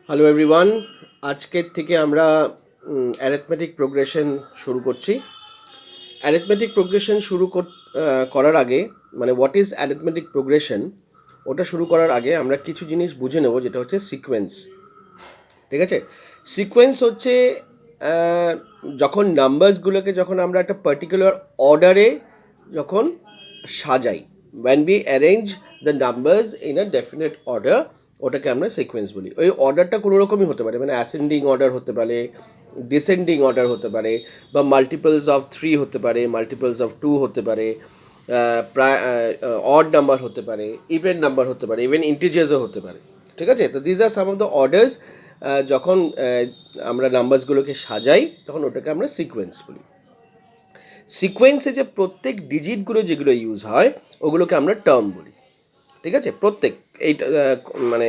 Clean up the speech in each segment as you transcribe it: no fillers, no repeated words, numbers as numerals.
Hello everyone, আজকের থেকে আমরা অ্যারিথমেটিক প্রোগ্রেশন শুরু করছি। অ্যারিথমেটিক প্রোগ্রেশন করার আগে, মানে হোয়াট ইজ অ্যারিথমেটিক প্রোগ্রেশন, ওটা শুরু করার আগে আমরা কিছু জিনিস বুঝে নেব, যেটা হচ্ছে সিকোয়েন্স। ঠিক আছে? সিকোয়েন্স হচ্ছে আহ, যখন নাম্বারসগুলোকে যখন আমরা একটা পার্টিকুলার অর্ডারে যখন সাজাই, when we arrange the numbers in a definite order, ওটাকে আমরা সিকোয়েন্স বলি। ওই অর্ডারটা কোনো রকমই হতে পারে, মানে অ্যাসেন্ডিং অর্ডার হতে পারে, ডিসেন্ডিং অর্ডার হতে পারে, বা মাল্টিপলস অফ 3 হতে পারে, মাল্টিপলস অফ 2 হতে পারে, প্রায় অড নাম্বার হতে পারে, ইভেন নাম্বার হতে পারে, ইভেন ইন্টিজার্সও হতে পারে। ঠিক আছে? তো these are some of the orders. যখন আমরা নাম্বারসগুলোকে সাজাই তখন ওটাকে আমরা সিকোয়েন্স বলি। সিকোয়েন্সে যে প্রত্যেক ডিজিটগুলো যেগুলো ইউজ হয় ওগুলোকে আমরা টার্ম বলি। ঠিক আছে? প্রত্যেক এই মানে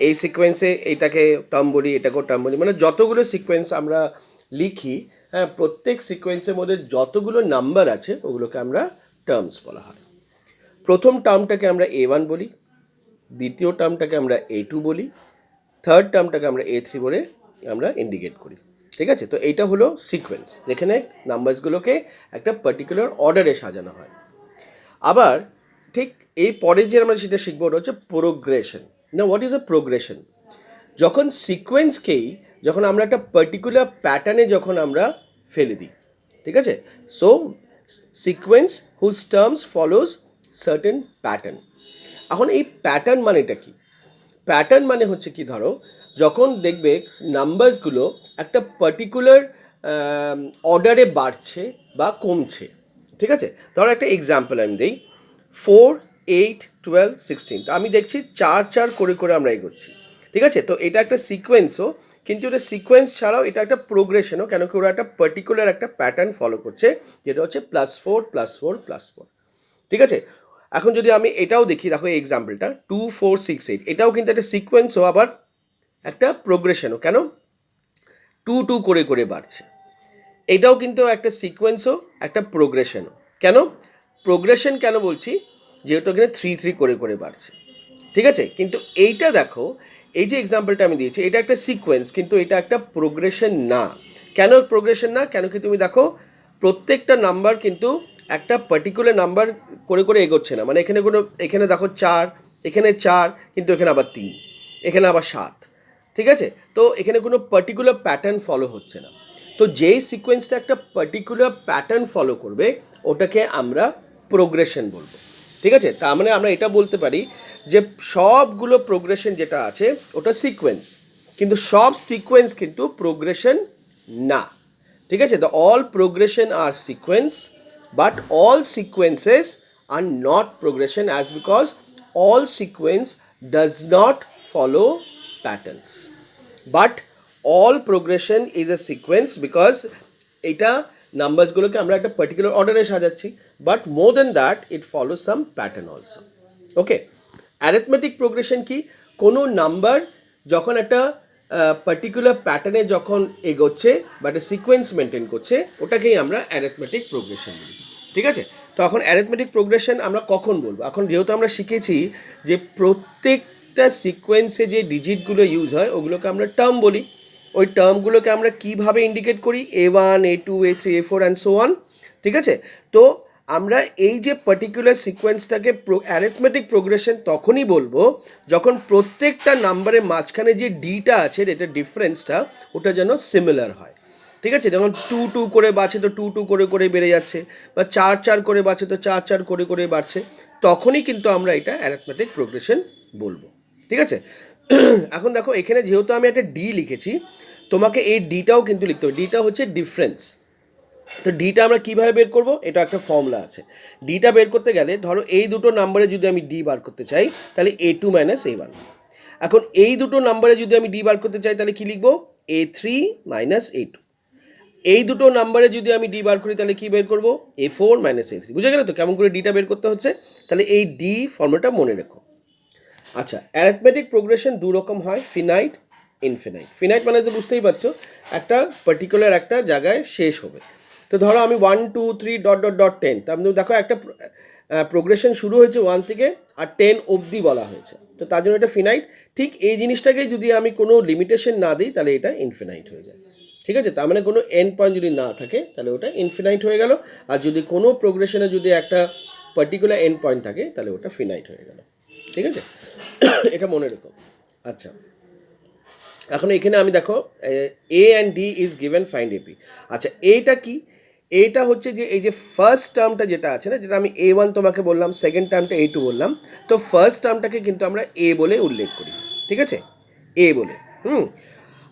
এই সিকোয়েন্সে এইটাকে টার্ম বলি, এটাকেও টার্ম বলি, মানে যতগুলো সিকোয়েন্স আমরা লিখি, হ্যাঁ, প্রত্যেক সিকোয়েন্সের মধ্যে যতগুলো নাম্বার আছে ওগুলোকে আমরা টার্মস বলা হয়। প্রথম টার্মটাকে আমরা A1 বলি, দ্বিতীয় টার্মটাকে আমরা A2 বলি, থার্ড টার্মটাকে আমরা A3 বলে আমরা ইন্ডিকেট করি। ঠিক আছে? তো এইটা হলো সিকোয়েন্স, যেখানে নাম্বারসগুলোকে একটা পার্টিকুলার অর্ডারে সাজানো হয়। আবার ঠিক এই পরে যে আমরা সেটা শিখবো, ওটা হচ্ছে প্রোগ্রেশন। না, হোয়াট ইজ এ প্রোগ্রেশন? যখন সিকোয়েন্সকেই যখন আমরা একটা পার্টিকুলার প্যাটার্নে যখন আমরা ফেলে দিই। ঠিক আছে? So sequence whose terms follows certain pattern. এখন এই প্যাটার্ন মানেটা কি? প্যাটার্ন মানে হচ্ছে কি, ধরো যখন দেখবে নাম্বারসগুলো একটা পার্টিকুলার অর্ডারে বাড়ছে বা কমছে। ঠিক আছে? ধরো একটা এক্সাম্পল আমি দিই, 4, 8, 12, 16। তো আমি দেখছি 4 করে করে আমরা এগোচ্ছি। ঠিক আছে? তো এটা একটা সিকোয়েন্সও, কিন্তু এটা সিকোয়েন্স ছাড়াও এটা একটা প্রোগ্রেশনও, কেন কি ওরা একটা পার্টিকুলার একটা প্যাটার্ন ফলো করছে, যেটা হচ্ছে +4 +4 +4। ঠিক আছে? এখন যদি আমি এটাও দেখি, দেখো এই এক্সাম্পলটা 2, 4, 6, 8, এটাও কিন্তু একটা সিকোয়েন্সও আবার একটা প্রোগ্রেশনও। কেন? 2 করে করে বাড়ছে। এটাও কিন্তু একটা সিকোয়েন্সও, একটা প্রোগ্রেশনও। কেন প্রোগ্রেশন কেন বলছি? যেহেতু এখানে 3 করে করে বাড়ছে। ঠিক আছে? কিন্তু এইটা দেখো, এই যে এক্সাম্পলটা আমি দিয়েছি, এটা একটা সিকোয়েন্স, কিন্তু এটা একটা প্রোগ্রেশন না। কেন প্রোগ্রেশন না? কেন কি তুমি দেখো প্রত্যেকটা নাম্বার কিন্তু একটা পার্টিকুলার নাম্বার করে করে এগোচ্ছে না। মানে এখানে দেখো 4, এখানে 4, কিন্তু এখানে আবার 3, এখানে আবার 7। ঠিক আছে? তো এখানে কোনো পার্টিকুলার প্যাটার্ন ফলো হচ্ছে না। তো যেই সিকোয়েন্সটা একটা পার্টিকুলার প্যাটার্ন ফলো করবে ওটাকে আমরা প্রোগ্রেশন বলবো। ঠিক আছে? তার মানে আমরা এটা বলতে পারি যে সবগুলো প্রোগ্রেশন যেটা আছে ওটা সিকোয়েন্স, কিন্তু সব সিকোয়েন্স কিন্তু প্রোগ্রেশন না। ঠিক আছে? দ্য অল প্রোগ্রেশন আর সিকোয়েন্স, বাট অল সিকোয়েন্সেস আর not progression, as because all sequence does not follow patterns, but all progression is a sequence, because এটা নাম্বারসগুলোকে আমরা একটা পার্টিকুলার অর্ডারে সাজাচ্ছি, but more than that it follow some pattern also. Okay? Arithmetic progression কি? কোনো number যখন একটা পার্টিকুলার প্যাটার্নে যখন এগোচ্ছে বা একটা সিকোয়েন্স মেনটেন করছে, ওটাকেই আমরা অ্যারিথমেটিক প্রোগ্রেশন বলি। ঠিক আছে? তো এখন অ্যারিথমেটিক প্রোগ্রেশন আমরা কখন বলবো? এখন যেহেতু আমরা শিখেছি যে প্রত্যেকটা সিকোয়েন্সে যে ডিজিটগুলো ইউজ হয় ওগুলোকে আমরা টার্ম বলি। ওই টার্মগুলোকে আমরা কিভাবে ইন্ডিকেট করি? A1, A2, A3, A4 and so on. ঠিক আছে? তো আমরা এই যে পার্টিকুলার সিকোয়েন্সটাকে অ্যারিথমেটিক প্রোগ্রেশন তখনই বলবো যখন প্রত্যেকটা নাম্বারের মাঝখানে যে ডিটা আছে, এটা ডিফারেন্সটা, ওটা যেন সিমিলার হয়। ঠিক আছে? যেমন 2 করে বাড়ছে তো 2 করে করে বেড়ে যাচ্ছে, বা 4 করে বাড়ছে তো 4 করে করে বাড়ছে, তখনই কিন্তু আমরা এটা অ্যারিথমেটিক প্রোগ্রেশন বলবো। ঠিক আছে? এখন দেখো এখানে যেহেতু আমি একটা ডি লিখেছি, তোমাকে এই ডিটাও কিন্তু লিখতে হবে। ডিটা হচ্ছে ডিফারেন্স। তো ডিটা আমরা কীভাবে বের করব? এটা একটা ফর্মুলা আছে। ডিটা বের করতে গেলে ধরো এই দুটো নাম্বারে যদি আমি ডি বার করতে চাই, তাহলে A2 - A1। এখন এই দুটো নাম্বারে যদি আমি ডি বার করতে চাই তাহলে কি লিখবো? A3 - A2। এই দুটো নাম্বারে যদি আমি ডি বার করি তাহলে কি বের করবো? A4 - A3। বুঝে গেলে তো কেমন করে ডিটা বের করতে হচ্ছে? তাহলে এই ডি ফর্মুলাটা মনে রেখো। আচ্ছা, অ্যারিথমেটিক প্রোগ্রেশন দু রকম হয়, ফিনাইট, ইনফিনাইট। ফিনাইট মানে তো বুঝতেই পারছো, একটা পার্টিকুলার একটা জায়গায় শেষ হবে। তো ধরো আমি 1, 2, 3 ডট ডট ডট 10, তার মধ্যে দেখো একটা প্রোগ্রেশন শুরু হয়েছে 1 থেকে আর 10 অবধি বলা হয়েছে। তো তার জন্য এটা ফিনাইট। ঠিক এই জিনিসটাকে যদি আমি কোনো লিমিটেশন না দিই তাহলে এটা ইনফিনাইট হয়ে যায়। ঠিক আছে, তার মানে কোনো এন্ড পয়েন্ট যদি না থাকে তাহলে ওটা ইনফিনাইট হয়ে গেল, আর যদি কোনো প্রোগ্রেশনে যদি একটা পার্টিকুলার এন্ড পয়েন্ট থাকে তাহলে ওটা ফিনাইট হয়ে গেল। ঠিক আছে, এটা মনে রেখো। আচ্ছা, এখন এখানে আমি দেখো a and d is given find AP. আচ্ছা, এইটা কি? এইটা হচ্ছে যে এই যে ফার্স্ট টার্মটা যেটা আছে না, যেটা আমি A1 তোমাকে বললাম, সেকেন্ড টার্মটা A2 বললাম, তো ফার্স্ট টার্মটাকে কিন্তু আমরা এ বলে উল্লেখ করি। ঠিক আছে, এ বলে।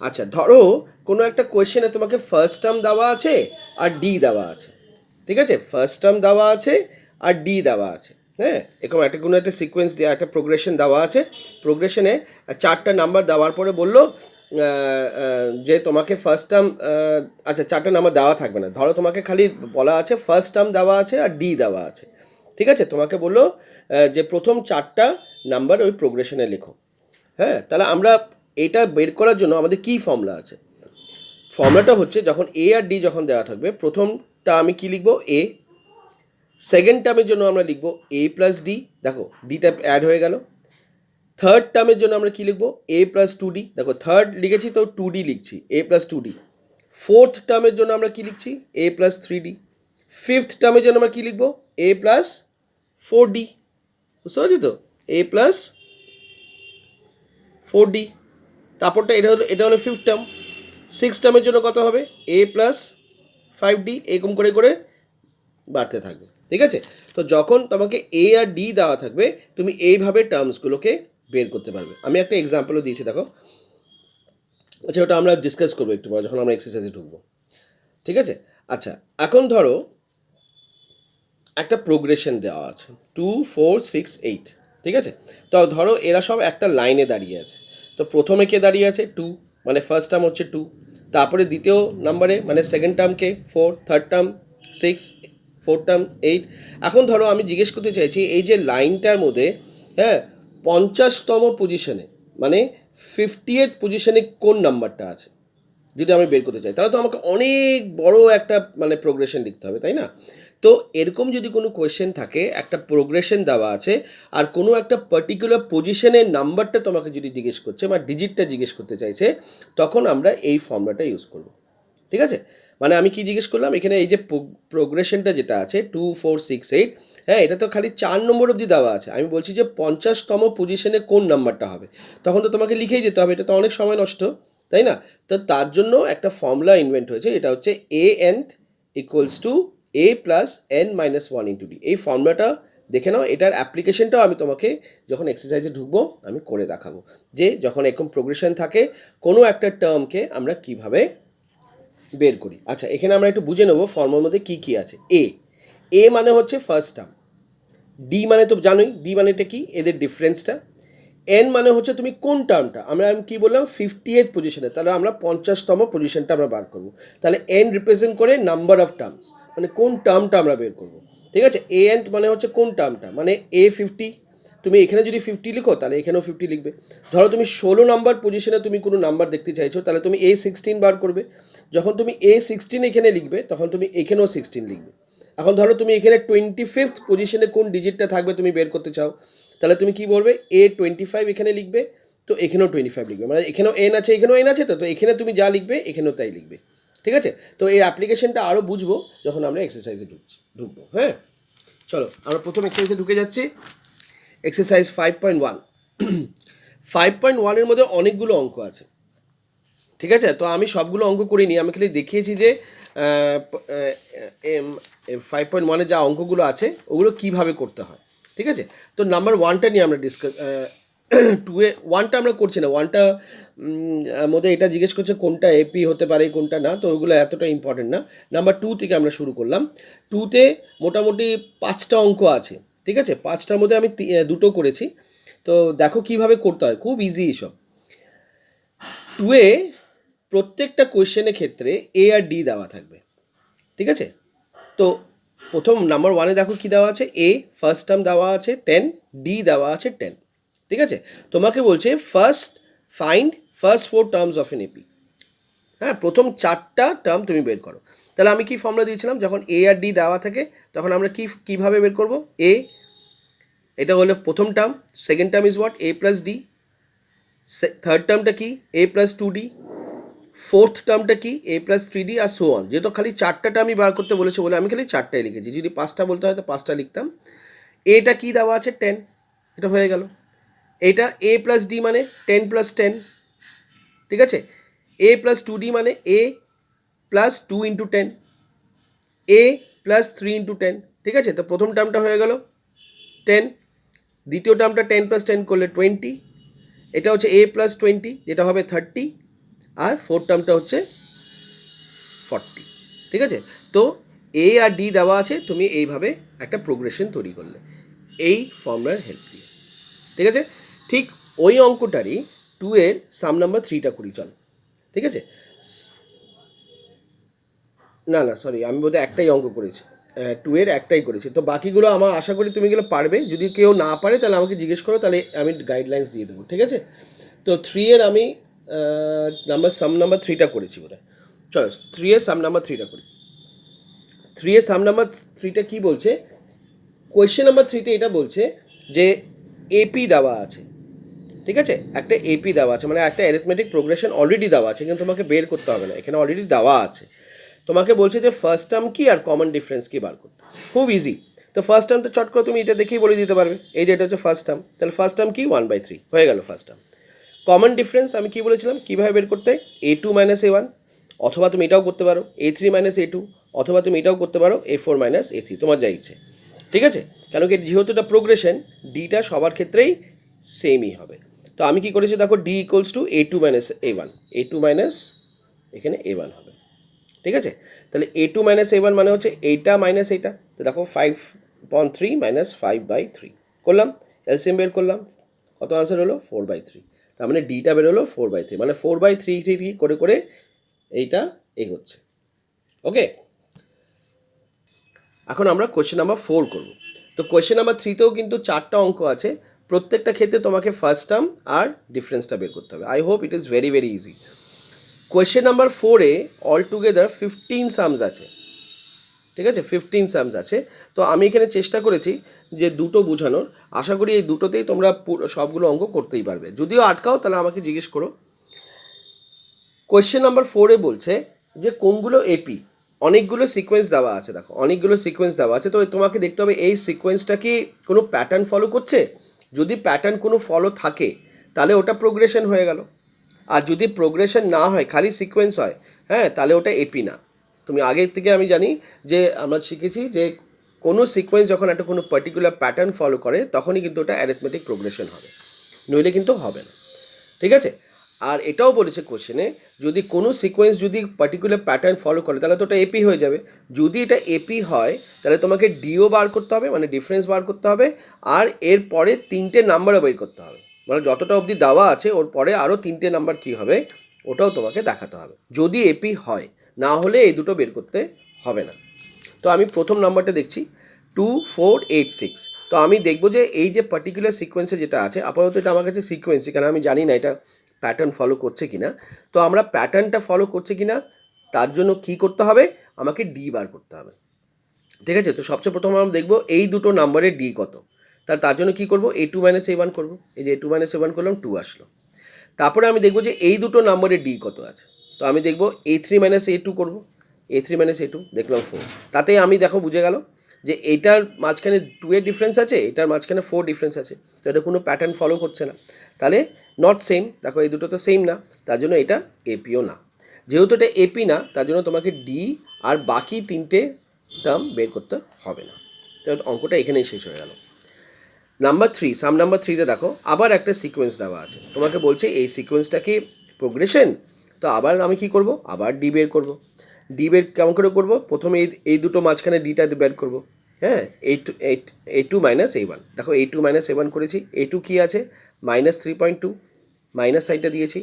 আচ্ছা, ধরো কোনো একটা কোয়েশ্চেনে তোমাকে ফার্স্ট টার্ম দেওয়া আছে আর ডি দেওয়া আছে। ঠিক আছে, ফার্স্ট টার্ম দেওয়া আছে আর ডি দেওয়া আছে। হ্যাঁ, এরকম একটা কোনো একটা সিকোয়েন্স দেওয়া, একটা প্রোগ্রেশন দেওয়া আছে। প্রোগ্রেশনে 4টা নাম্বার দেওয়ার পরে বললো যে তোমাকে ফার্স্ট টার্ম, আচ্ছা 4টা নাম্বার দেওয়া থাকবে না, ধরো তোমাকে খালি বলা আছে ফার্স্ট টার্ম দেওয়া আছে আর ডি দেওয়া আছে। ঠিক আছে, তোমাকে বললো যে প্রথম 4টা নাম্বার ওই প্রোগ্রেশনে লেখো। হ্যাঁ, তাহলে আমরা এটা বের করার জন্য আমাদের কী ফর্মুলা আছে? ফর্মুলাটা হচ্ছে, যখন এ আর ডি যখন দেওয়া থাকবে, প্রথমটা আমি কি লিখবো? এ। সেকেন্ড টার্মের জন্য আমরা লিখবো এ প্লাস ডি, দেখো ডিটা অ্যাড হয়ে গেল। থার্ড টার্মের জন্য আমরা কি লিখবো? এ প্লাস 2D, দেখো থার্ড লিখেছি তো 2D লিখছি, এ প্লাস 2D। ফোর্থ টার্মের জন্য আমরা কি লিখছি? এ প্লাস 3D। ফিফথ টার্মের জন্য আমরা কি লিখবো? এ প্লাস 4D। বুঝতে পারছি তো? এ প্লাস 4D। তারপরটা এটা হলো ফিফথ টার্ম। সিক্স টার্মের জন্য কত হবে? এ প্লাস 5D, এরকম করে করে বাড়তে থাকবে। ঠিক আছে, তো যখন তোমাকে এ আর ডি দেওয়া থাকবে তুমি এইভাবে টার্মসগুলোকে বের করতে পারবে। আমি একটা এক্সাম্পলও দিয়েছি, দেখো। আচ্ছা, ওটা আমরা ডিসকাস করবো একটু পর যখন আমরা এক্সারসাইজে ঢুকবো। ঠিক আছে, আচ্ছা এখন ধরো একটা প্রোগ্রেশন দেওয়া আছে 2 4 6 8। ঠিক আছে, তো ধরো এরা সব একটা লাইনে দাঁড়িয়ে আছে। তো প্রথমে কে দাঁড়িয়ে আছে? 2, মানে ফার্স্ট টার্ম হচ্ছে 2। তারপরে দ্বিতীয় নাম্বারে মানে second term 4, third term 6, fourth term 8। এখন ধরো আমি জিজ্ঞেস করতে চাইছি এই যে লাইনটার মধ্যে, হ্যাঁ, 50তম পজিশনে মানে 50th পজিশনে কোন নাম্বারটা আছে যদি আমি বের করতে চাই, তাহলে তো আমাকে অনেক বড় একটা মানে প্রোগ্রেশন লিখতে হবে, তাই না? তো এরকম যদি কোনো কোয়েশ্চেন থাকে, একটা প্রোগ্রেশন দেওয়া আছে আর কোনো একটা পার্টিকুলার পজিশনের নাম্বারটা তোমাকে যদি জিজ্ঞেস করছে বা ডিজিটটা জিজ্ঞেস করতে চাইছে, তখন আমরা এই ফর্মুলাটা ইউজ করব। ঠিক আছে, মানে আমি কি জিজ্ঞেস করলাম এখানে, এই যে প্রোগ্রেশনটা যেটা আছে 2 4 6 8, হ্যাঁ, এটা তো খালি 4 নম্বর অবধি দেওয়া আছে। আমি বলছি যে 50তম পজিশনে কোন নাম্বারটা হবে, তখন তো তোমাকে লিখেই যেতে হবে, এটা তো অনেক সময় নষ্ট, তাই না? তো তার জন্য একটা ফর্মুলা ইনভেন্ট হয়েছে, এটা হচ্ছে এ nth equals to A plus n minus 1 into D. এই ফর্মুলাটা দেখে নাও, এটার অ্যাপ্লিকেশনটাও আমি তোমাকে যখন এক্সারসাইজে ঢুকবো আমি করে দেখাবো, যে যখন এরকম প্রোগ্রেশন থাকে কোনো একটা টার্মকে আমরা কিভাবে বের করি। আচ্ছা, এখানে আমরা একটু বুঝে নেবো ফর্মুলার মধ্যে কী কী আছে। এ মানে হচ্ছে ফার্স্ট টার্ম, ডি মানে তো জানোই, ডি মানেটা কি, এদের ডিফারেন্সটা। এন মানে হচ্ছে তুমি কোন টার্মটা, আমি কি বললাম 50th পজিশনে, তাহলে আমরা 50তম পজিশনটা আমরা বার করবো। তাহলে এন রিপ্রেজেন্ট করে নাম্বার অফ টার্মস, মানে কোন টার্মটা আমরা বের করবো। ঠিক আছে, এ এনথ মানে হচ্ছে কোন টার্মটা, মানে এ 50, তুমি এখানে যদি 50 লিখো তাহলে এখানেও 50 লিখবে। ধরো তুমি 16 নাম্বার পজিশনে তুমি কোনো নাম্বার দেখতে চাইছো, তাহলে তুমি A16 বার করবে। যখন তুমি A16 এখানে লিখবে তখন তুমি এখানেও 16 লিখবে। এখন ধরো তুমি এখানে 25th পজিশনে কোন ডিজিটটা থাকবে তুমি বের করতে চাও, তাহলে তুমি কি বলবে? A25 এখানে লিখবে, তো এখানেও 25 লিখবে, মানে এখানেও এন আছে এখানেও এন আছে, তো এখানে তুমি যা লিখবে এখানেও তাই লিখবে। ঠিক আছে, তো এই অ্যাপ্লিকেশনটা আরও বুঝবো যখন আমরা এক্সারসাইজে ঢুকবো। হ্যাঁ, চলো আমরা প্রথম এক্সারসাইজে ঢুকে যাচ্ছি। এক্সারসাইজ 5.1। 5.1-এর মধ্যে অনেকগুলো অঙ্ক আছে। ঠিক আছে, তো আমি সবগুলো অঙ্ক করিনি, আমি খালি দেখিয়েছি যে 5.1-এ যা অঙ্কগুলো আছে ওগুলো কিভাবে করতে হয়। ঠিক আছে, তো নাম্বার 1টা নিয়ে আমরা ডিসকাস, 2-এ 1টা আমরা করছি না, 1টা মধ্যে এটা জিজ্ঞেস করছে কোনটা এপি হতে পারে কোনটা না, তো ওগুলো এতটা ইম্পর্টেন্ট না। নাম্বার 2 থেকে আমরা শুরু করলাম। 2তে মোটামুটি 5টা অঙ্ক আছে। ঠিক আছে, 5টার মধ্যে আমি 2টো করেছি। তো দেখো কিভাবে করতে হয়, খুব ইজি এসব। 2-এ প্রত্যেকটা কোয়েশ্চেনের ক্ষেত্রে এ আর ডি দেওয়া থাকবে। ঠিক আছে, তো প্রথম নাম্বার 1-এ দেখো কি দেওয়া আছে, এ ফার্স্ট টার্ম দেওয়া আছে 10, ডি দেওয়া আছে 10। ঠিক আছে, তোমাকে বলছে find first 4 terms of an AP. হ্যাঁ, প্রথম 4টা টার্ম তুমি বের করো। তাহলে আমি কি ফর্মুলা দিয়েছিলাম, যখন এ আর ডি দেওয়া থাকে তখন আমরা কিভাবে বের করব? এ এটা হলো প্রথম term. Second term is what? A plus d. Third টার্মটা কি? A plus two d. Fourth টার্মটা কি? এ প্লাস থ্রি ডি, আর সো অন। যেহেতু খালি চারটা টার্মই বার করতে বলেছে বলে আমি খালি চারটাই লিখেছি, যদি পাঁচটা বলতে হয় তো পাঁচটা লিখতাম। এটা কি দেওয়া আছে? 10। এটা হয়ে গেল। এটা এ প্লাস ডি মানে 10 প্লাস 10, ঠিক আছে। এ প্লাস টু ডি মানে এ প্লাস টু ইন্টু 10, এ প্লাস থ্রি ইন্টু 10, ঠিক আছে। তো প্রথম টার্মটা হয়ে গেল 10, দ্বিতীয় টার্মটা 10 প্লাস 10 করলে 20, এটা হচ্ছে এ প্লাস 20 যেটা হবে 30, আর ফোর্থ টার্মটা হচ্ছে 40, ঠিক আছে। তো এ আর ডি দেওয়া আছে, তুমি এইভাবে একটা প্রোগ্রেশন তৈরি করলে এই ফর্মুলার হেল্প দিয়ে, ঠিক আছে। ঠিক ওই অঙ্কটারই 2 এর সাম নাম্বার 3টা করি, চল, ঠিক আছে। না না সরি, আমি বোধহয় একটাই অঙ্ক করেছি, 2 এর একটাই করেছি। তো বাকিগুলো আমার আশা করি তুমি এগুলো পারবে। যদি কেউ না পারে তাহলে আমাকে জিজ্ঞেস করো, তাহলে আমি গাইডলাইন্স দিয়ে দেবো, ঠিক আছে। তো 3 এর আমি সাম নাম্বার 3টা করেছি বোধহয়। চলো 3 এর সাম নাম্বার 3টা করি। 3 এর সাম নাম্বার 3টা কী বলছে? কোয়েশ্চেন নাম্বার 3তে এটা বলছে যে এপি দেওয়া আছে, ঠিক আছে। একটা এপি দেওয়া আছে মানে একটা অ্যারিথমেটিক প্রোগ্রেশন অলরেডি দেওয়া আছে, কিন্তু তোমাকে বের করতে হবে না, এখানে অলরেডি দেওয়া আছে। তোমাকে বলছে যে ফার্স্ট টার্ম কি আর কমন ডিফারেন্স কি বার করতে। খুব ইজি। তো ফার্স্ট টার্মটা চট করে তুমি এটা দেখেই বলে দিতে পারবে, এই যে এটা হচ্ছে ফার্স্ট টার্ম, তাহলে ফার্স্ট টার্ম কি? 1/3 হয়ে গেল ফার্স্ট টার্ম। কমন ডিফারেন্স আমি কি বলেছিলাম কীভাবে বের করতে? A2 মাইনাস A1, অথবা তুমি এটাও করতে পারো A3 মাইনাস A2, অথবা তুমি এটাও করতে পারো A4 মাইনাস A3, তোমার যা ইচ্ছে, ঠিক আছে। কেন কি? যেহেতু এটা প্রোগ্রেশন, ডিটা সবার ক্ষেত্রেই সেমই হবে। তো আমি কি করেছি দেখো, D equals to A2 minus A1, A2 minus এখানে A1 হবে, ঠিক আছে। তাহলে A2 মাইনাস A1 মানে হচ্ছে এইটা মাইনাস এইটা। তো দেখো 5/3 মাইনাস 5/3 করলাম, এলসিএম বের করলাম, কত আনসার হলো? 4/3। তার মানে ডিটা বের হলো 4/3, মানে 4/3 করে করে এইটা এগোচ্ছে। ওকে, এখন আমরা কোয়েশ্চেন নাম্বার 4 করব। তো কোয়েশ্চেন নাম্বার 3তেও কিন্তু 4টা অঙ্ক আছে, প্রত্যেকটা ক্ষেত্রে তোমাকে ফার্স্ট টার্ম আর ডিফারেন্সটা বের করতে হবে। I hope it is very very easy. Question number 4-এ অল টুগেদার 15 সামস আছে, ঠিক আছে, 15 সামস আছে। তো আমি এখানে চেষ্টা করেছি যে দুটো বোঝানোর, আশা করি এই দুটোতেই তোমরা সবগুলো অঙ্ক করতেই পারবে। যদিও আটকাও তাহলে আমাকে জিজ্ঞেস করো। কোয়েশ্চেন নাম্বার 4-এ বলছে যে কোনগুলো এপি। অনেকগুলো সিকোয়েন্স দেওয়া আছে, দেখো অনেকগুলো সিকোয়েন্স দেওয়া আছে। তো তোমাকে দেখতে হবে এই সিকোয়েন্সটা কি কোনো প্যাটার্ন ফলো করছে। যদি প্যাটার্ন কোনো ফলো থাকে তাহলে ওটা প্রোগ্রেশন হয়ে গেল, আর যদি প্রোগ্রেশন না হয়, খালি সিকোয়েন্স হয়, হ্যাঁ, তাহলে ওটা এপি না। তুমি আগের থেকে আমি জানি যে আমরা শিখেছি যে কোনো সিকোয়েন্স যখন একটা কোনো পার্টিকুলার প্যাটার্ন ফলো করে তখনই কিন্তু ওটা অ্যারিথমেটিক প্রোগ্রেশন হবে, নইলে কিন্তু হবে না, ঠিক আছে। আর এটাও বলেছে কোশ্চেনে, যদি কোনো সিকোয়েন্স যদি পার্টিকুলার প্যাটার্ন ফলো করে তাহলে তো ওটা এপি হয়ে যাবে। যদি এটা এপি হয় তাহলে তোমাকে ডিও বার করতে হবে, মানে ডিফারেন্স বার করতে হবে, আর এর পরে 3টে নাম্বারও বের করতে হবে। মানে যতটা অবধি দেওয়া আছে ওর পরে আরও 3টে নাম্বার কী হবে ওটাও তোমাকে দেখাতে হবে, যদি এপি হয়। না হলে এই দুটো বের করতে হবে না। তো আমি প্রথম নাম্বারটা দেখছি 2 4 8 6। তো আমি দেখবো যে এই যে পার্টিকুলার সিকোয়েন্সে যেটা আছে, আপাতত এটা আমার কাছে সিকোয়েন্সই, কারণ আমি জানি না এটা প্যাটার্ন ফলো করছে কি না। তো আমরা প্যাটার্নটা ফলো করছে কি না তার জন্য কী করতে হবে? আমাকে ডি বার করতে হবে, ঠিক আছে। তো সবচেয়ে প্রথম আমরা দেখবো এই দুটো নাম্বারের ডি কত। তার জন্য কী করবো? A2 মাইনাস A1 করবো। এই যে A2 মাইনাস A1 করলাম, 2 আসলো। তারপরে আমি দেখবো যে এই দুটো নাম্বারের ডি কত আছে। তো আমি দেখবো A3 মাইনাস A2 করবো। A3 মাইনাস A2 দেখলাম 4। তাতেই আমি দেখো বুঝে গেল যে এইটার মাঝখানে 2 এর ডিফারেন্স আছে, এটার মাঝখানে 4 ডিফারেন্স আছে। তো এটা কোনো প্যাটার্ন ফলো করছে না, তাহলে নট সেম। দেখো এই দুটো তো সেম না, তার জন্য এটা এপিও না। যেহেতু এটা এপি না, তার জন্য তোমাকে ডি আর বাকি 3টে টার্ম বের করতে হবে না। তো অঙ্কটা এখানেই শেষ হয়ে গেল। নাম্বার 3, সাম নাম্বার 3তে দেখো আবার একটা সিকোয়েন্স দেওয়া আছে, তোমাকে বলছে এই সিকোয়েন্সটা কি প্রোগ্রেশন। তো আবার আমি কি করব? আবার ডি বের করব। ডি বের কেমন করে করব? প্রথমে এই দুটো মাঝখানে ডিটা বের করব, হ্যাঁ। A2 মাইনাস A1, দেখো A2 মাইনাস A1 করেছি। A2 কী আছে? -3.2, মাইনাস সাইডটা দিয়েছি।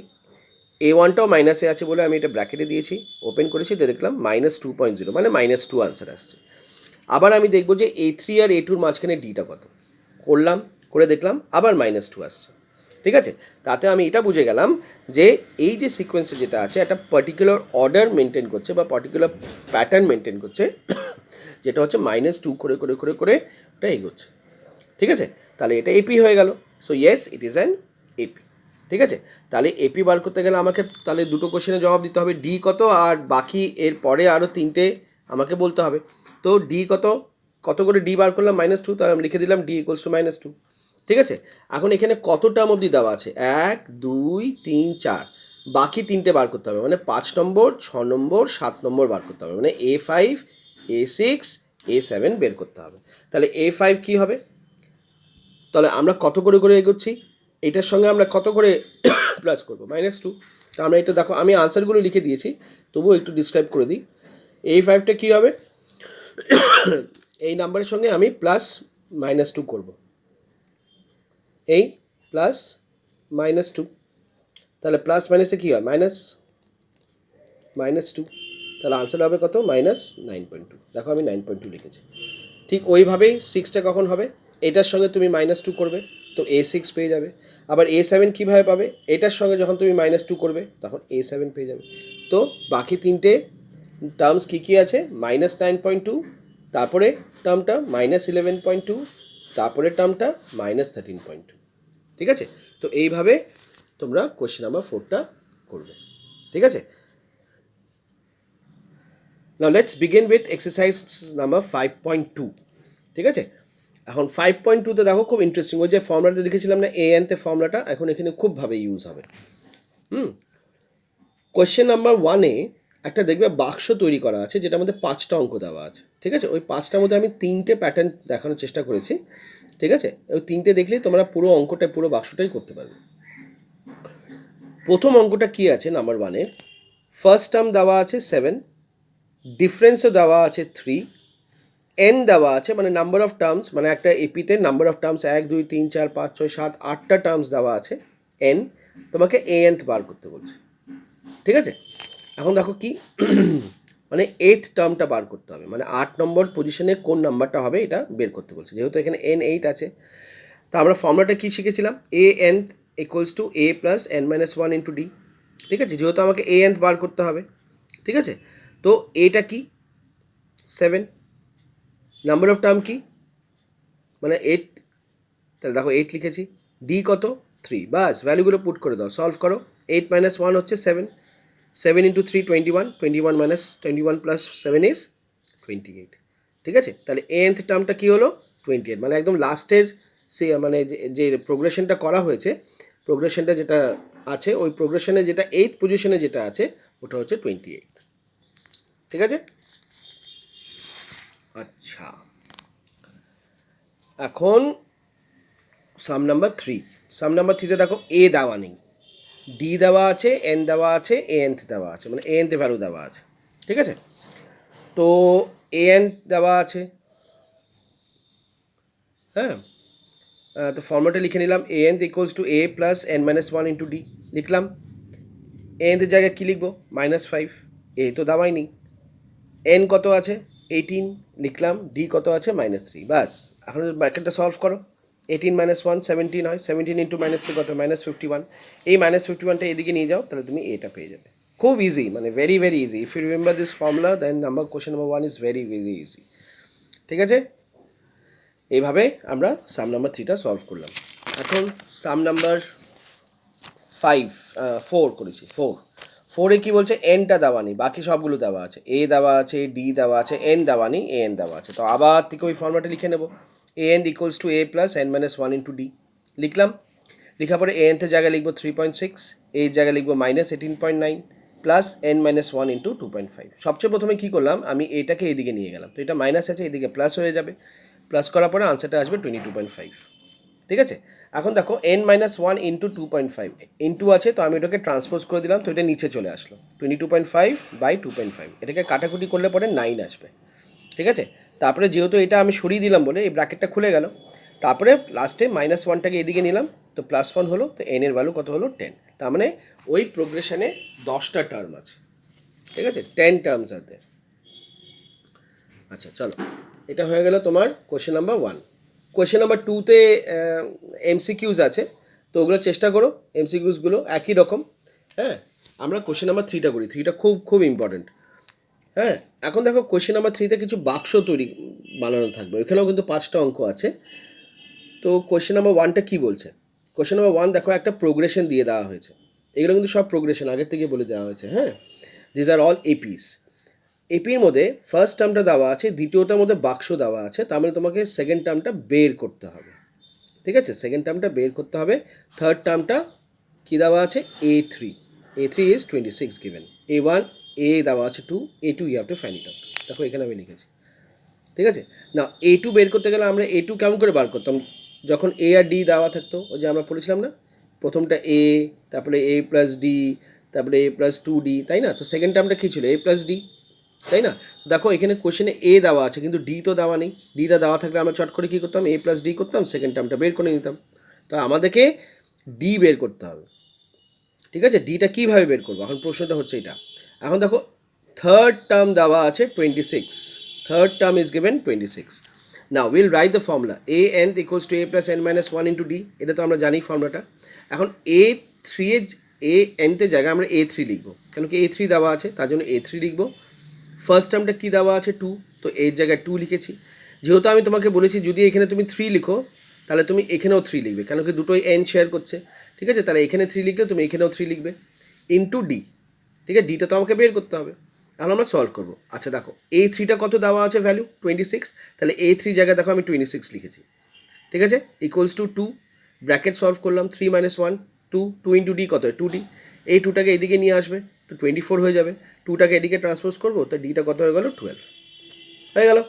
A1টাও মাইনাসে আছে বলে আমি এটা ব্র্যাকেটে দিয়েছি, ওপেন করেছি, তো দেখলাম -2.0, মানে -2 আনসার আসছে। আবার আমি দেখব যে A3 আর A2-র মাঝখানে ডিটা কত। করলাম, করে দেখলাম আবার -2 আসছে, ঠিক আছে। তাতে আমি এটা বুঝে গেলাম যে এই যে সিকোয়েন্সে যেটা আছে একটা পার্টিকুলার অর্ডার মেনটেন করছে বা পার্টিকুলার প্যাটার্ন মেনটেন করছে, যেটা হচ্ছে -2 করে করে করে করে ওটা এগোচ্ছে, ঠিক আছে। তাহলে এটা এপি হয়ে গেল। So yes, it is an AP. ঠিক আছে, তাহলে এপি বার করতে গেলে আমাকে তাহলে দুটো কোশ্চেনের জবাব দিতে হবে, ডি কত আর বাকি এর পরে আরও তিনটে আমাকে বলতে হবে। তো ডি কত, কত করে ডি বার করলাম -2, তাহলে আমি লিখে দিলাম ডি ইকুয়ালস টু -2। ঠিক আছে, এখন এখানে কত টার্ম অবধি দেওয়া আছে, 1 2 3 4, বাকি তিনটে বার করতে হবে, মানে 5 নম্বর 6 নম্বর 7 নম্বর বার করতে হবে, মানে A5 A6 A7 বের করতে হবে। তাহলে A5 কি হবে, তাহলে আমরা কত করে করে এগোচ্ছি, এটার সঙ্গে আমরা কত করে প্লাস করবো, -2। তো আমরা এটা দেখো, আমি আনসারগুলো লিখে দিয়েছি, তবুও একটু ডিসক্রাইব করে দিই। A5টা কী হবে, এই নাম্বারের সঙ্গে আমি প্লাস -2 করব, এই প্লাস -2, তাহলে প্লাস মাইনাসে কী হয়, -2, তাহলে আনসার হবে কত, -9.2। দেখো আমি 9.2 লিখেছি। ঠিক ওইভাবেই 6টা কখন হবে, এটার সঙ্গে তুমি -2 করবে, তো A6 পেয়ে যাবে। আবার A7 কীভাবে পাবে, এটার সঙ্গে যখন তুমি -2 করবে তখন A7 পেয়ে যাবে। তো বাকি তিনটে টার্মস কী কী আছে, -9.2, তারপরে টার্মটা -11.2, তারপরে টার্মটা -13.2। ঠিক আছে, তো এইভাবে তোমরা কোয়েশ্চেন নাম্বার 4টা করবে। ঠিক আছে, now let's begin with exercise number 5.2। ঠিক আছে, এখন 5.2তে দেখো খুব ইন্টারেস্টিং, ওই যে ফর্মুলাটা দেখেছিলাম না ANতে ফর্মুলাটা, এখন এখানে খুবভাবে ইউজ হবে। কোয়েশ্চেন নাম্বার 1-এ একটা দেখবে বাক্স তৈরি করা আছে, যেটার মধ্যে 5টা অঙ্ক দেওয়া আছে। ঠিক আছে, ওই 5টার মধ্যে আমি 3টে প্যাটার্ন দেখানোর চেষ্টা করেছি। ঠিক আছে, ওই 3টে দেখলেই তোমরা পুরো অঙ্কটা, পুরো বাক্সটাই করতে পারবে। প্রথম অঙ্কটা কি আছে নাম্বার 1-এর, ফার্স্ট টার্ম দেওয়া আছে 7, ডিফারেন্সও দেওয়া আছে 3, এন দেওয়া আছে, মানে নাম্বার অফ টার্মস, মানে একটা এপিতে নাম্বার অফ টার্মস 1 2 3 4 5 6 7 8টা টার্মস দেওয়া আছে, এন, তোমাকে ANথ বার করতে বলছে। ঠিক আছে, এখন দেখো কি মানে 8th টার্মটা বার করতে হবে, মানে 8 নম্বর পজিশনে কোন নাম্বারটা হবে এটা বের করতে বলছে। যেহেতু এখানে N8 আছে, তা আমরা ফর্মুলাটা কী শিখেছিলাম, AN equals to A plus n-1 into D. ঠিক আছে, যেহেতু আমাকে ANথ বার করতে হবে। ঠিক আছে, তো এটা কি 7, নাম্বার অফ টার্ম কি, মানে 8, তাহলে দেখো 8 লিখেছি, ডি কত 3, বাস ভ্যালুগুলো পুট করে দাও, সলভ করো। 8 - 1 হচ্ছে 7, 7 ইন্টু 3 21, 21 মাইনাস 21 প্লাস 7 ইজ 28। ঠিক আছে, তাহলে nth টার্মটা কী হলো 28, মানে একদম লাস্টের সে মানে যে প্রোগ্রেশনটা করা হয়েছে, প্রোগ্রেশনটা যেটা আছে ওই প্রোগ্রেশনে যেটা 8th পজিশনে যেটা আছে ওটা হচ্ছে 28। ঠিক আছে, আচ্ছা এখন সাম নাম্বার 3। সাম নাম্বার 3তে দেখো এ দেওয়া নেই, ডি দেওয়া আছে, এন দেওয়া আছে, ANথ দেওয়া আছে, মানে ANথ ভ্যালু দেওয়া আছে। ঠিক আছে, তো AN দেওয়া আছে, হ্যাঁ, তো ফর্মুলাটা লিখে নিলাম, AN equals to A plus n-1 into D, লিখলাম। ANথ জায়গায় কী লিখবো, -5, এ তো দেওয়াই নেই। এন কত আছে 18, লিখলাম। ডি কত আছে -3, বাস এখন ব্র্যাকেটটা সলভ করো। 18 - 1 17 হয়, 17 ইন্টু -3 কত, -51। এই -51টা এদিকে নিয়ে যাও, তাহলে তুমি এটা পেয়ে যাবে। খুব ইজি, মানে very very easy. If you remember this formula then question number 1 is very very easy. ঠিক আছে, এইভাবে আমরা সাম নাম্বার 3টা সলভ করলাম। এখন সাম নাম্বার 4 করেছি। 4-এ কী বলছে, এনটা দেওয়া নেই, বাকি সবগুলো দেওয়া আছে, এ দেওয়া আছে, ডি দেওয়া আছে, এন দেওয়া নেই, AN দেওয়া আছে। তো আবার থেকে ওই ফর্মুলাটা লিখে নেব, AN equals to A plus n-1 into D, লিখলাম। লেখার পরে ANথ জায়গায় লিখবো 3.6, এর জায়গায় লিখবো -18.9 প্লাস n-1 ইন্টু 2.5। সবচেয়ে প্রথমে কী করলাম, আমি এটাকে এদিকে নিয়ে গেলাম, তো এটা মাইনাস আছে, এদিকে প্লাস হয়ে যাবে। প্লাস করার পরে আনসারটা আসবে 22.5। ঠিক আছে, এখন দেখো n-1 ইন্টু 2.5, ইন্টু আছে, তো আমি এটাকে ট্রান্সপোজ করে দিলাম, তো এটা নিচে চলে আসলো 22.5 বাই 2.5, এটাকে কাটাকুটি করলে পরে 9 আসবে। ঠিক আছে, তারপরে যেহেতু এটা আমি সরিয়ে দিলাম বলে এই ব্র্যাকেটটা খুলে গেল, তারপরে লাস্টে -1টাকে এদিকে নিলাম, তো +1 হলো, তো n এর ভ্যালু কত হলো 10। তার মানে ওই প্রোগ্রেশনে 10টা টার্ম আছে। ঠিক আছে, 10 টার্মস আছে। আচ্ছা চলো, এটা হয়ে গেল তোমার কোয়েশ্চেন নাম্বার 1। কোয়েশ্চেন নাম্বার 2তে MCQs আছে, তো ওগুলো চেষ্টা করো, MCQsগুলো একই রকম। হ্যাঁ, আমরা কোয়েশ্চেন নাম্বার 3টা করি, 3টা খুব খুব ইম্পর্টেন্ট। হ্যাঁ, এখন দেখো কোয়েশ্চেন নাম্বার 3তে কিছু বাক্স তৈরি বানানো থাকবে, ওইখানেও কিন্তু 5টা অঙ্ক আছে। তো কোয়েশ্চেন নাম্বার ওয়ানটা কী বলছে? কোয়েশ্চেন নাম্বার ওয়ান দেখো একটা প্রোগ্রেশন দিয়ে দেওয়া হয়েছে, এগুলো কিন্তু সব প্রোগ্রেশন আগের থেকে বলে দেওয়া হয়েছে। হ্যাঁ, দিজ আর অল এপিস। এপির মধ্যে ফার্স্ট টার্মটা দেওয়া আছে, দ্বিতীয়টার মধ্যে বাক্স দেওয়া আছে, তার মানে তোমাকে সেকেন্ড টার্মটা বের করতে হবে। ঠিক আছে, সেকেন্ড টার্মটা বের করতে হবে। থার্ড টার্মটা কী দেওয়া আছে? A3 ইজ 26 গিভেন, A1 এ দেওয়া আছে 2, A2 you have to find it out. দেখো এখানে আমি লিখেছি। ঠিক আছে, না A2 বের করতে গেলে আমরা A2 কেমন করে বার করতাম? যখন A আর D দেওয়া থাকতো, ওই যে আমরা পড়েছিলাম না, প্রথমটা A, তারপরে A+D, তারপরে A+2D, তাই না? তো সেকেন্ড টার্মটা কী ছিল? A+D, তাই না? দেখো এখানে কোশ্চেনে A দেওয়া আছে কিন্তু D তো দেওয়া নেই। ডিটা দেওয়া থাকলে আমরা চট করে কী করতাম? A+D করতাম, সেকেন্ড টার্মটা বের করে নিতাম। তো আমাদেরকে D বের করতে হবে। ঠিক আছে, ডিটা কীভাবে বের করবো? এখন প্রশ্নটা হচ্ছে এটা। এখন দেখো থার্ড টার্ম দেওয়া আছে 26, third term is given 26। Now will write the formula an equals to a+n-1 into D, এটা তো আমরা জানি ফর্মুলাটা। এখন A3 তে জায়গায় আমরা A3 লিখবো, কেন কি A3 দেওয়া আছে তার জন্য A3 লিখবো। ফার্স্ট টার্মটা কী দেওয়া আছে? 2, তো এর জায়গায় 2 লিখেছি। যেহেতু আমি তোমাকে বলেছি যদি এখানে তুমি 3 লিখো তাহলে তুমি এখানেও 3 লিখবে, কেন কি দুটোই n শেয়ার করছে। ঠিক আছে, তাহলে এখানে 3 লিখলে তুমি এখানেও 3 লিখবে ইন্টু ডি। ঠিক আছে, ডিটা তো আমাকে বের করতে হবে। এখন আমরা সলভ করবো। আচ্ছা দেখো A3টা কত দেওয়া আছে ভ্যালু? 26, তাহলে A3 জায়গায় দেখো আমি 26 লিখেছি। ঠিক আছে, ইকুয়ালস টু 2, ব্র্যাকেট সলভ করলাম, 3 - 1 2 ইন্টু ডি কত হয়? 2D। এই 2টাকে এদিকে নিয়ে আসবে তো 24 হয়ে যাবে, 2টাকে এদিকে ট্রান্সপোজ করবো, তো ডিটা কত হয়ে গেল? 12 হয়ে গেল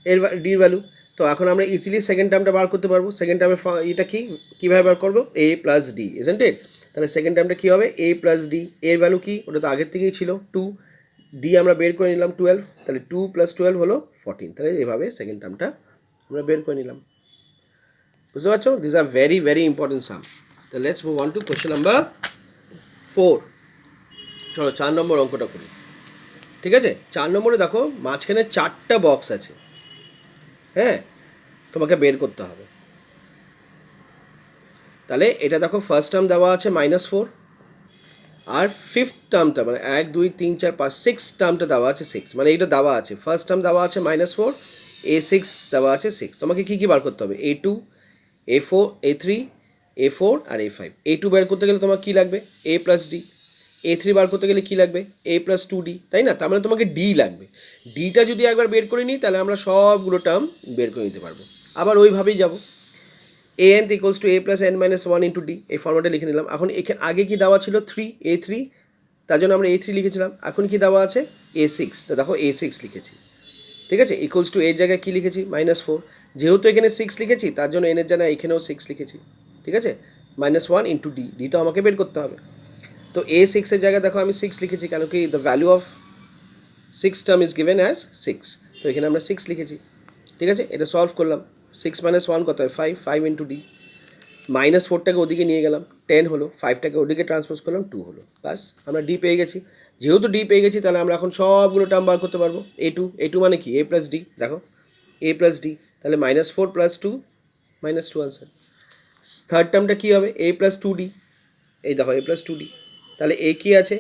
এর ডির ভ্যালু। তো এখন আমরা ইজিলি সেকেন্ড টার্মটা বার করতে পারবো। সেকেন্ড টার্মে এটা কি কীভাবে বার করবো? A+D, isn't it? তাহলে সেকেন্ড টার্মটা কী হবে? A+D, এর ভ্যালু কি? ওটা তো আগের থেকেই ছিল 2, ডি আমরা বের করে নিলাম 12, তাহলে 2 + 12 হলো 14। তাহলে এভাবে সেকেন্ড টার্মটা আমরা বের করে নিলাম। বুঝতে পারছো? This are very very important sums. তো let's move on to question number 4। চলো 4 নম্বর অঙ্কটা করি। ঠিক আছে, 4 নম্বরে দেখো মাঝখানে 4টা বক্স আছে। হ্যাঁ, তোমাকে বের করতে হবে। তাহলে এটা দেখো ফার্স্ট টার্ম দেওয়া আছে -4, আর ফিফথ টার্মটা মানে 1 2 3 4 5 6 টার্মটা দেওয়া আছে 6, মানে এইটা দেওয়া আছে ফার্স্ট টার্ম দেওয়া আছে -4, A6 দেওয়া আছে 6। তোমাকে কী কী বার করতে হবে? A2, A4, A3, A4 আর A5। A2 বের করতে গেলে তোমার কী লাগবে? A+D। A3 বার করতে গেলে কী লাগবে? A+2D, তাই না? তার মানে তোমাকে D লাগবে। ডিটা যদি একবার বের করে নিই তাহলে আমরা সবগুলো টার্ম বের করে নিতে পারবো। আবার ওইভাবেই যাবো, an equals to a+n-1 into D, এই ফর্মেটে লিখে নিলাম। এখন এখানে আগে কি দেওয়া ছিল? 3, A3, তার জন্য আমরা A3 লিখেছিলাম। এখন কি দেওয়া আছে? A6, তো দেখো A6 লিখেছি। ঠিক আছে, ইকুয়ালস টু এর জায়গায় কী লিখেছি? -4। যেহেতু এখানে 6 লিখেছি তার জন্য এনের জায়গায় এখানেও 6 লিখেছি। ঠিক আছে, -1 ইন্টু ডি, ডিটা আমাকে বের করতে হবে। তো A6-এর জায়গায় দেখো আমি 6 লিখেছি, কেন কি the value of 6 term is given as 6, তো এখানে আমরা 6 লিখেছি। ঠিক আছে, এটা সলভ করলাম। 6 - 1 কত হয়? 5 ইন্টু ডি, -4টাকে ওদিকে নিয়ে গেলাম 10 হলো, 5টাকে ওদিকে ট্রান্সপোজ করলাম 2 হলো, বাস আমরা ডি পেয়ে গেছি। যেহেতু ডি পেয়ে গেছি তাহলে আমরা এখন সবগুলো টার্ম বার করতে পারবো। A2 মানে কি? A+D, দেখো A+D, তাহলে -4 + 2 -2 আনসার। থার্ড টার্মটা কী হবে? A+2D, এই দেখো A+2D, তাহলে এ কী আছে?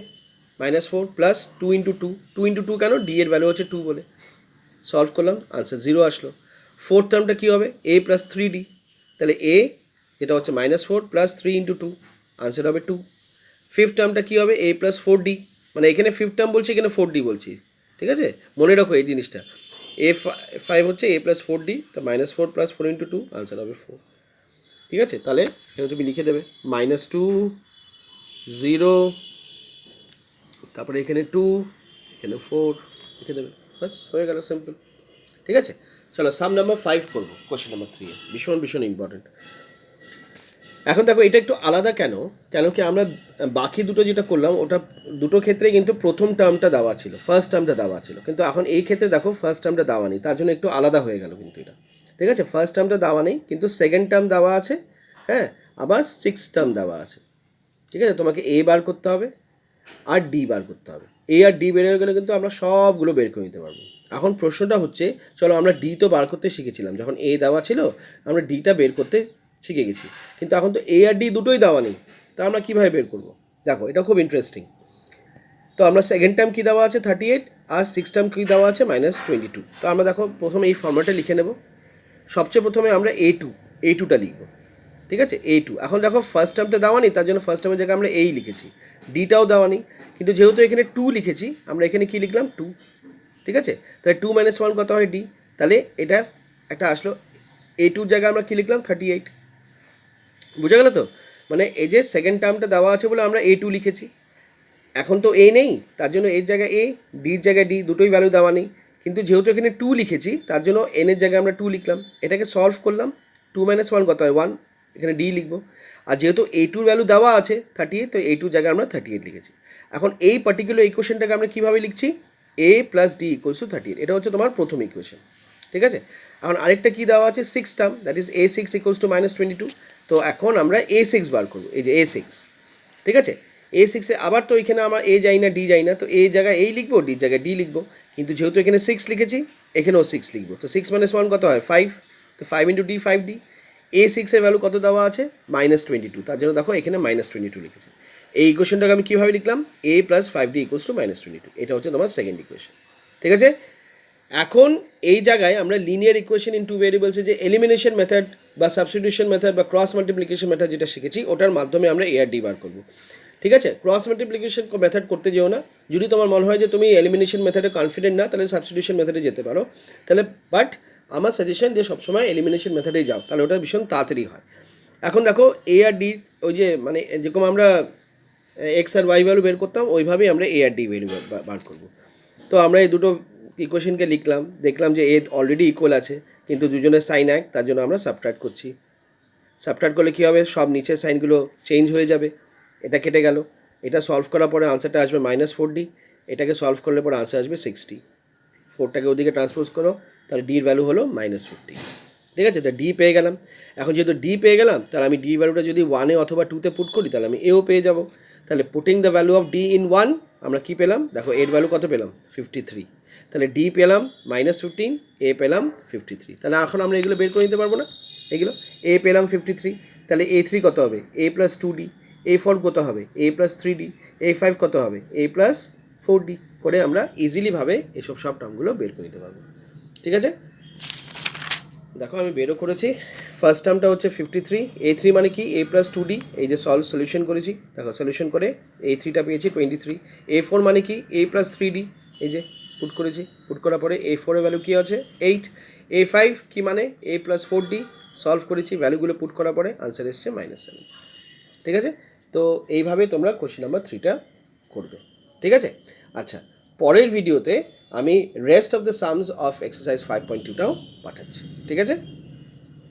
-4 + 2 ইন্টু 2, 2 ইন্টু 2 কেন? ডি এর ভ্যালু হচ্ছে 2 বলে। সলভ করলাম, আনসার 0 আসলো। ফোর্থ টার্মটা কী হবে? A+3D, তাহলে এ যেটা হচ্ছে -4 + 3 ইন্টু 2, আনসার হবে 2। ফিফথ টার্মটা কী হবে? A+4D, মানে এখানে ফিফথ টার্ম বলছি, এখানে 4D বলছি। ঠিক আছে, মনে রাখো এই জিনিসটা। A5 হচ্ছে A+4D, তো -4 + 4 ইন্টু 2, আনসার হবে 4। ঠিক আছে, তাহলে এখানে তুমি লিখে দেবে -2 0, তারপরে এখানে 2, এখানে 4 লিখে দেবে, বাস হয়ে গেল, সিম্পল। ঠিক আছে, চলো সাম নাম্বার 5 করবো, কোয়েশ্চেন নাম্বার 3 ভীষণ ভীষণ ইম্পর্টেন্ট। এখন দেখো এটা একটু আলাদা, কেন কি আমরা বাকি দুটো যেটা করলাম ওটা দুটো ক্ষেত্রে কিন্তু প্রথম টার্মটা দেওয়া ছিল, ফার্স্ট টার্মটা দেওয়া ছিল, কিন্তু এখন এই ক্ষেত্রে দেখো ফার্স্ট টার্মটা দেওয়া নেই, তার জন্য একটু আলাদা হয়ে গেল কিন্তু এটা। ঠিক আছে, ফার্স্ট টার্মটা দেওয়া নেই কিন্তু সেকেন্ড টার্ম দেওয়া আছে। হ্যাঁ, আবার সিক্স টার্ম দেওয়া আছে। ঠিক আছে, তোমাকে এ বার করতে হবে আর ডি বার করতে হবে। এ আর ডি বের হয়ে গেলে কিন্তু আমরা সবগুলো বের করে নিতে পারবো। এখন প্রশ্নটা হচ্ছে, চলো আমরা ডি তো বার করতে শিখেছিলাম, যখন এ দেওয়া ছিল আমরা ডিটা বের করতে শিখে গেছি, কিন্তু এখন তো এ আর ডি দুটোই দেওয়া নেই, তা আমরা কীভাবে বের করবো? দেখো এটা খুব ইন্টারেস্টিং। তো আমরা সেকেন্ড টার্ম কী দেওয়া আছে? 38, আর সিক্স টার্ম কী দেওয়া আছে? -22। তো আমরা দেখো প্রথমে এই ফর্ম্যাটে লিখে নেব। সবচেয়ে প্রথমে আমরা A2 এই টুটা লিখবো, ঠিক আছে, এই টু। এখন দেখো ফার্স্ট টার্মটা দেওয়া নেই, তার জন্য ফার্স্ট টার্মের জায়গায় আমরা এই লিখেছি, ডিটাও দেওয়া নেই, কিন্তু যেহেতু এখানে টু লিখেছি আমরা এখানে কী লিখলাম, টু, ঠিক আছে। তাহলে 2 - 1 কত হয়, ডি। তাহলে এটা একটা আসলো, এই টুর জায়গায় আমরা কী লিখলাম, 38। বুঝা গেল তো? মানে এই যে সেকেন্ড টার্মটা দেওয়া আছে বলে আমরা A2 লিখেছি। এখন তো এ নেই, তার জন্য এর জায়গায় এ, ডির জায়গায় ডি, দুটোই ভ্যালু দেওয়া নেই। কিন্তু যেহেতু এখানে 2 লিখেছি তার জন্য এনের জায়গায় আমরা 2 লিখলাম, এটাকে সলভ করলাম, 2 - 1 কত হয়, 1, এখানে ডি লিখবো। আর যেহেতু A2 ভ্যালু দেওয়া আছে 38, তো A2 জায়গায় আমরা 38 লিখেছি। এখন এই পার্টিকুলার ইকুয়েশনটাকে আমরা কীভাবে লিখছি, A + D = 38, এটা হচ্ছে তোমার প্রথম ইকুয়েশন, ঠিক আছে। এখন আরেকটা কী দেওয়া আছে, 6 টার্ম, দ্যাট ইজ A6 = -22। তো এখন আমরা A6 বার করবো, এই যে A6, ঠিক আছে। A6 আবার তো এখানে আমার এ যাই না, ডি যাই না, তো এ জায়গায় এই লিখবো, ডির জায়গায় ডি লিখবো। কিন্তু যেহেতু এখানে 6 লিখেছি, এখানেও 6 লিখবো, তো 6 - 1 কত হয়, 5, তো 5 × D, 5D। A6 এর ভ্যালু কত দেওয়া আছে, -22, তার জন্য দেখো এখানে -22 লিখেছে। এই ইকুয়েশনটাকে আমি কীভাবে লিখলাম, A + 5D = -22, এটা হচ্ছে তোমার সেকেন্ড ইকুয়েশন, ঠিক আছে। এখন এই জায়গায় আমরা লিনিয়ার ইকুয়েশন ইন টু ভেরিয়েবলসে যে এলিমিনেশন মেথড বা সাবস্টিটিউশন মেথড বা ক্রস মাল্টিপ্লিকেশন মেথড যেটা শিখেছি, ওটার মাধ্যমে আমরা A আর D বার করবো, ঠিক আছে। ক্রস মাল্টিপ্লিকেশন মেথড করতে যেও না, যদি তোমার মনে হয় যে তুমি এলিমিনেশন মেথডে কনফিডেন্ট না, তাহলে সাবস্টিটিউশন মেথডে যেতে পারো, তাহলে বাট আমার সাজেশন যে সবসময় এলিমিনেশন মেথডেই যাও, তাহলে ওটা ভীষণ তাড়াতাড়ি হয়। এখন দেখো A আর D, ওই যে মানে যেরকম আমরা এক্স আর ওয়াই ভ্যালু বের করতাম, ওইভাবেই আমরা A আর D ভ্যালু বার করবো। তো আমরা এই দুটো ইকুয়েশনকে লিখলাম, দেখলাম যে এ অলরেডি ইকুয়াল আছে, কিন্তু দুজনের সাইন এক, তার জন্য আমরা সাবট্রাক্ট করছি। সাবট্রাক্ট করলে কী হবে, সব নিচের সাইনগুলো চেঞ্জ হয়ে যাবে, এটা কেটে গেল। এটা সলভ করার পরে আনসারটা আসবে -4D, এটাকে সলভ করলে পরে আনসার আসবে 60। 4টাকে ওদিকে ট্রান্সপোজ করো, তাহলে ডির ভ্যালু হলো -50, ঠিক আছে। তো ডি পেয়ে গেলাম। এখন যেহেতু ডি পেয়ে গেলাম, তাহলে আমি ডি ভ্যালুটা যদি 1 অথবা 2তে পুট করি, তাহলে আমি এও পেয়ে যাব। তাহলে putting the value of D in 1, আমরা কী পেলাম, দেখো এর ভ্যালু কত পেলাম, 53। তাহলে ডি পেলাম -15, এ পেলাম 53। তাহলে এখন আমরা এগুলো বের করে নিতে পারবো না, এগুলো এ পেলাম 53, তাহলে A3 কত হবে, A + 2D, A4 কত হবে, A + 3D, A5 কত হবে, A + 4D, করে আমরা ইজিলিভাবে এসব সব টার্মগুলো বের করে নিতে পারবো, ঠিক আছে। দেখো আমি বেরও করেছি। ফার্স্ট টার্মটা হচ্ছে 53, A3 মানে কি, A + 2D, এই যে সলিউশন করেছি, দেখো সলিউশন করে A3টা পেয়েছি 23। A4 মানে কি, A + 3D, এই যে পুট করেছি, পুট করার পরে A4 এর ভ্যালু কী আছে, 8। A5 কি মানে, A + 4D, সলভ করেছি, ভ্যালুগুলো পুট করার পরে আনসার এসছে -7, ঠিক আছে। তো এইভাবে তোমরা কোশ্চেন নাম্বার 3টা করবে, ঠিক আছে। আচ্ছা, পরের ভিডিওতে আমি rest of the sums of exercise 5.2টাও পাঠাচ্ছি, ঠিক আছে।